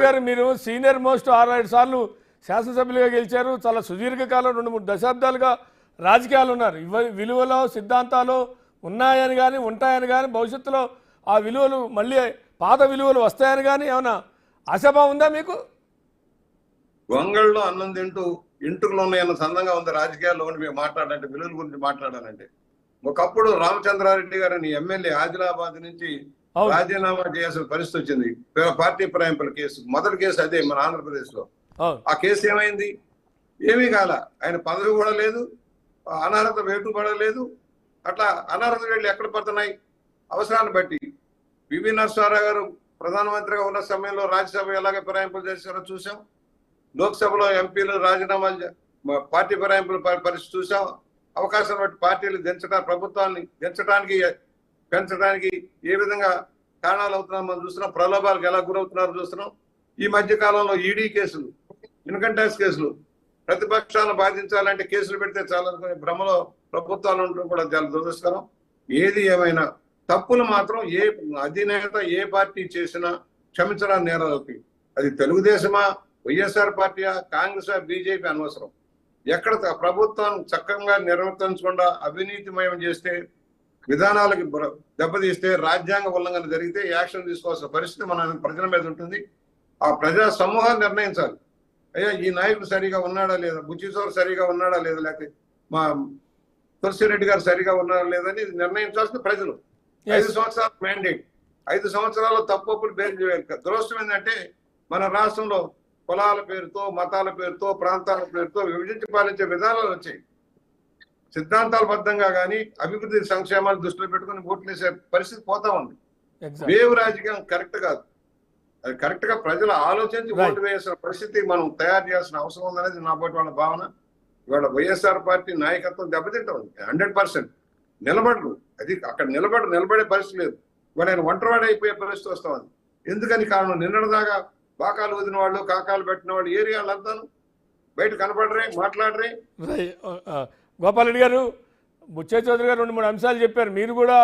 గారు మీరు senior most 6-7 సార్లు శాసనసభ్యులుగా గెలిచారు. చాలా సుదీర్ఘకాలం 2-3 దశాబ్దాలుగా రాజకీయాలు ఉన్నారు. విలువలో సిద్ధాంతాలు ఉన్నాయని కానీ ఉంటాయని కానీ భవిష్యత్తులో ఆ విలువలు మళ్ళీ పాత విలువలు వస్తాయని కానీ ఏమైనా ఆశాభావం ఉందా మీకు? గొంగళ్ళలో అన్నం తింటూ ఇంటుకులు ఉన్నాయన్న సందంగా ఉంది రాజకీయాల్లో ఉండి మేము మాట్లాడాలంటే, విలువల గురించి మాట్లాడాలంటే. ఒకప్పుడు రామచంద్రారెడ్డి గారిని ఎమ్మెల్యే ఆదిలాబాద్ నుంచి రాజీనామా చేయాల్సిన పరిస్థితి వచ్చింది. పార్టీ ఫిరాయింపుల కేసు, మొదటి కేసు అదే మన ఆంధ్రప్రదేశ్ లో. ఆ కేసు ఏమైంది? ఏమీ కాల. ఆయన పదవి కూడా లేదు, అనర్హత వేటు పడలేదు. అట్లా అనర్హత వేళ్ళు ఎక్కడ పడుతున్నాయి? అవసరాన్ని బట్టి. పివి నరసింహారావు గారు ప్రధానమంత్రిగా ఉన్న సమయంలో రాజ్యసభ ఎలాగ ఫిరాయింపులు చేశారో చూసాం. లోక్సభలో ఎంపీలు రాజీనామాలు, పార్టీ ఫిరాయింపుల పరిస్థితి చూసాం. అవకాశం బట్టి పార్టీలు ప్రభుత్వాన్ని పెంచడానికి ఏ విధంగా కారణాలు అవుతున్నాం మనం చూస్తున్నాం. ప్రలోభాలకు ఎలా గురవుతున్నారో చూస్తున్నాం. ఈ మధ్య కాలంలో ఈడీ కేసులు, ఇన్కమ్ ట్యాక్స్ కేసులు, ప్రతిపక్షాలను బాధించాలంటే కేసులు పెడితే చాలా భ్రమలో ప్రభుత్వాలు ఉండడం కూడా చాలా దురదృష్టకరం. ఏది ఏమైనా తప్పులు మాత్రం ఏ అధినేత ఏ పార్టీ చేసినా క్షమించడానికి నేరాలకి. అది తెలుగుదేశమా, వైఎస్ఆర్ పార్టీయా, కాంగ్రెస్, బీజేపీ అనవసరం. ఎక్కడ ప్రభుత్వం చక్కగా నిర్వర్తించకుండా అవినీతిమయం చేస్తే, విధానాలకి దెబ్బతీస్తే, రాజ్యాంగ ఉల్లంఘన జరిగితే యాక్షన్ తీసుకోవాల్సిన పరిస్థితి మన ప్రజల మీద ఉంటుంది. ఆ ప్రజా సమూహాన్ని నిర్ణయించాలి. అయ్యా ఈ నాయకుడు సరిగా ఉన్నాడా లేదా, బుచ్చిచోరు సరిగా ఉన్నాడా లేదా, లేకపోతే మా తులసిరెడ్డి గారు సరిగా ఉన్నారా లేదని నిర్ణయించాల్సిన ప్రజలు. 5 సంవత్సరాల మ్యాండేట్. 5 సంవత్సరాల తప్పులు బేరు చేయాలి. దురదృష్టం ఏంటంటే మన రాష్ట్రంలో కులాల పేరుతో, మతాల పేరుతో, ప్రాంతాల పేరుతో విభజించి పాలించే విధానాలు వచ్చాయి. సిద్ధాంతాల బద్ధంగా కానీ అభివృద్ధి సంక్షేమాలు దృష్టిలో పెట్టుకుని ఓట్లు వేసే పరిస్థితి పోతా ఉంది. వేవ్ రాజకీయం కరెక్ట్ కాదు. అది కరెక్ట్ గా ప్రజలు ఆలోచించి ఓటు వేయాల్సిన పరిస్థితి మనం తయారు చేయాల్సిన అవసరం ఉందనేది నా బట్టి వాళ్ళ భావన. ఇవాళ వైఎస్ఆర్ పార్టీ నాయకత్వం దెబ్బతింటా ఉంది. 100% నిలబడరు. అది అక్కడ నిలబడే పరిస్థితి లేదు. ఇవాళ ఆయన ఒంటరివాడు అయిపోయే పరిస్థితి వస్తా ఉంది. ఎందుకని కారణం, నిన్నటిదాకా బాకాలు వదిన వాళ్ళు, కాకాలు పెట్టిన వాళ్ళు ఏరియాలంతాను బయట కనపడరే, మాట్లాడరే. గోపాల్ రెడ్డి గారు, బుచ్చయ్య చౌదరి గారు 2-3 అంశాలు చెప్పారు. మీరు కూడా